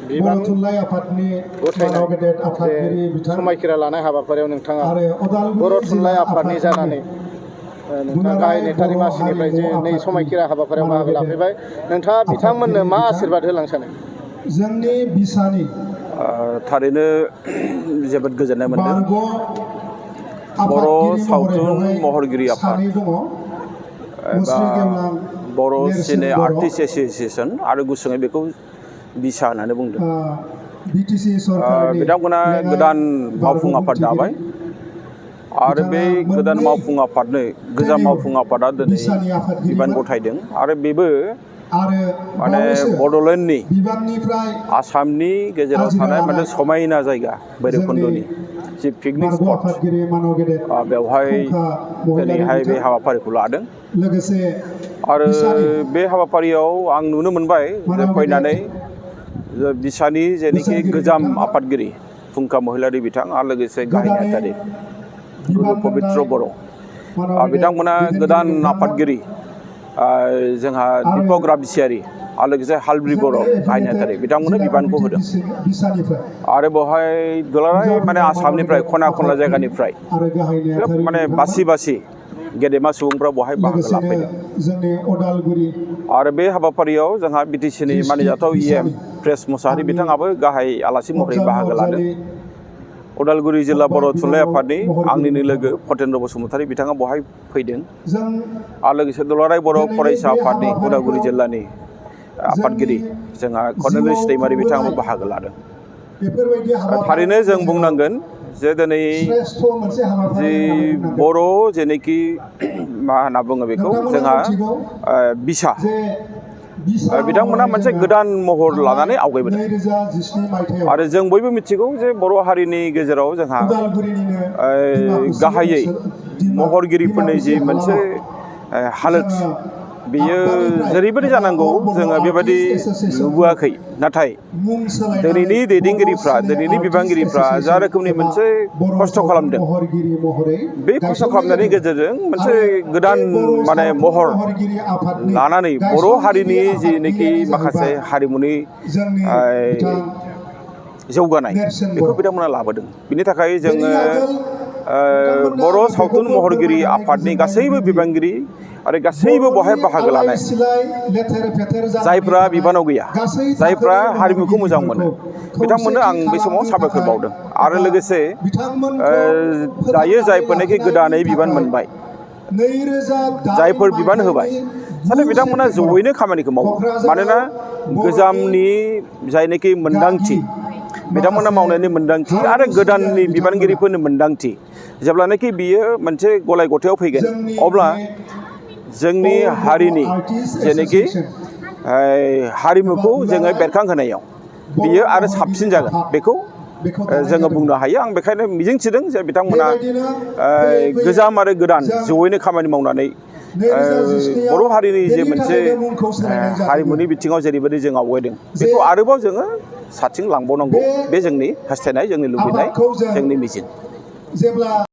बर' थुनलाइ आफादनि मानाव गेदेर आफादगिरि बिथां समायखिरा लानाय हाबाफारियाव नोंथाङा आरो बर' उदालगुरि थुनलाइ जिल्ला आफादनि जानानै नोंथाङा गाहाय नेतारि मासिनिफ्राय जे नै समायखिरा हाबाफारियाव बाहागो लाफैबाय नोंथाङा बिथांमोननो मा आशीर्बाद होलांनो सानो? जोंनि बिसानि थारैनो जोबोद गोजोननाय मोनदों। बर' आफादगिरि सावथुन महरगिरि आफाद सानै दङ, मुस्रि गेवलां बर' नेरसोन सिने बर' आर्टिस्ट एस'सिएशन आरो गुसुङै बेखौ बिसा होननानै बुंदों। बिटिसि सरकारनि बिथांमोना लेङाइ गोदान मावफुं बारग' आफाद दाबाय बुंथिगिरि आरो बे बिथाङा गोदान मोननै मावफुं आफादनो गोजाम टेलिअ' मावफुं आफादा दिनै बिसानि बिबान आफादगिरिमोन गथायदों आरो बेबो आरो माने बावैसो बड'लेण्डनि बिबाननिफ्राय आसामनि गेजेराव आजिरा थानाय मोनसे लानाय समायना जायगा भैरबकुन्द'नि जि पिकनिक बारग' स्पट आफादगिरि मानाव गेदेर बेवहाय फुंखा महिलारि दिनैहाय बे बिथां हाबाफारिखौ लादों लोगोसे आरो बिसानि बे हाबाफारियाव आं नुनो मोनबाय जे मानाव फैनानै गेदेर बिसानि जेनोखि बोसोनगिरि गोजाम बिथांमोन आफादगिरि फुंखा महिलारि बिथां आरो लोगोसे गाहाय गोदानै नेहाथारि गुरु बिबान पबित्र मोननाय बर' मानाव गेदेर बिथांमोना गोदान दैदेनगिरि बिथांमोन आफादगिरि जोंहा आरो दीपक रामसियारि आरो लोगोसे हालब्रि बर' जोंनि गाहाय नेहाथारि बिथांमोननो जिल्ला बिबानखौ कमिटि होदों बिसानिफ्राय आरो बेवहाय दुलाराय माने बिजाबिलाव मानाव आसामनिफ्राय गेदेर खना खनला आफादगिरि जायगानिफ्राय आरो गाहाय सोब नेहाथारि माने बिथांमोन बासि गेदेमा सुबुंफ्रा बेवहाय बाहागो लोगोसेनो लाफैदों जोंनि अदालगुरि आरो बे हाबाफारियाव जोंहा बिटिसिनि मानिजाथाव EM प्रेस मुसाहारि आंनि बिथाङाबो गाहाय आलासि महरै अफजल बाहागो लादों। नार्जारि उदालगुरि जिल्ला बर' फंबाय थुनलाइ बिनानाव आफादनि महरगिरि आंनिनो लोगो बिथांमोन फतेन्द्र बसुमतारी बिथाङा बेवहाय फैदों जों आरो लोगोसे दुलाराय बर' दिनैनि फरायसा बे आफादनि हाबाफारिखौ उदालगुरि जिल्लानि जोंनि आफादगिरि जोंहा कर्नेलिस जिउआव दैमारि बिथाङाबो खुंबोनाय बाहागो लादों। बेफोरबायदि थारैनो हाबाफारिनि जों गेजेराव बुंनांगोन जे दिनै श्रेष्ठ मोनसे हाबाफारि जि होननानै बुंनांगोन। बर' जेनोखि मा होनना बुङो बेखौ नोंथांमोना जोंहा मिथिगौ बिसा जे बिसा बिथांमोना महरै मोनसे जोङो गोदान महर थांनाय लानानै आवगायबोदों 2017 मायथाइयाव आरो जों बयबो मिथिगौ जे बर' हारिनि गेजेराव जोंहा उदालगुरिनिनो डिमाकुसि गाहायै ओनसोल महरगिरिफोरनि डिमाकुसि जि मोनसे हालामाव हालोद जोङो बियो आगदानिफ्राय जेरैबायदि एबा जानांगौ अल बर' जोङो बेबायदि आर्टिस्ट एस'सियेसनखौ नुबोआखै नाथाय मुं सोलायनानै दिनैनि बर' दैदेनगिरिफ्रा सिने दिनैनि आर्टिस्ट बिबानगिरिफ्रा जा एस'सियेसन रोखोमनि एबा मोनसे बर' खस्थ' सावथुन खालामदों महरगिरि महरै बे खस्थ' गायसननाय खालामनायनि जादों गेजेरजों मोनसे आरो गोदान बे बर' माने सावथुन महर महरगिरि आफादनि लानानै बर' गायसनगिरि हारिनि जिनोखि आफादगिरियानो माखासे जाहैबाय हारिमुनि जोंनि बिथां जौगानाय नेरसोन बेखौ बर'। बिथांमोना लाबोदों बिनि थाखाय बेनि जोङो आगोल बिथांमोना बर' सावथुन बेखौबो महरगिरि फोरमायनानै आफादनि गोजोननाय गासैबो मोनदोंदि बिबानगिरि आरो गासैबो बर'नि बहाय बाहागो आलाय लानाय सिलाय लेथेर फेथेर जानानै जायफ्रा थानाय बिबानाव गैया गासै जायफ्रा थाखोनि हारिमुखौ मोजां मोनो महरगिरिफोरखौ बिथांमोननो खौसेथि आं बे समाव खालामनो साबायखर थाखाय बावदों आरो एबा लोगोसे बिथांमोनखौ दायो फोथांनानै जायफोरनाखि लाखिनायनि गोदानै बिबान थाखाय मोनबाय 2008 जायफोर बिबान होबाय मायथाइनि 9 नाथाय बिथांमोना सेप्तेम्बराव जयैनो खामानिखौ मावो क'क्राझाराव मानोना बर'नि गोजामनि जायनोखि मोनदांथि गागि बिथांमोना माखासे मावनायनि मोनदांथि आरो हारिमु सिबियारि गोदाननि बिथांमोना बिबानगिरिफोरनि मोनदांथि जेब्लानाखि बियो मोनसे गलाय गथायाव फैगोन जोंनि अब्ला बे जोंनि अल बर' हारिनि आर्टिस्ट जेनोखि एस'सियेसन एबा हारिमुखौ जोङो दुलाराय बेरखांहोनायाव बर' बियो आरो महरगिरि साबसिन जागोन आफाद बेखौ दानाय जोङो जादोंमोन। बुंनो हायो आं बेखायनो मिजिंथिदों जे बिथांमोना बेबायदिनो फैयै फैयै गोजाम आरो गोदान जों जयैनो खामानि मावनानै 2017आव बर' हारिनि जे बेनि मोनसे थाखायनो मुंखौ सोलायनाय जादोंमोन हारिमुनि बिथिङाव जेरैबायदि जों आवगायदों जे बेखौ आरोबाव जोङो साथिं लांबावनांगौ बे बे जोंनि हास्थायनाय जोंनि लुबैनाय आफादखौ जों जोंनि मिजिं जेब्ला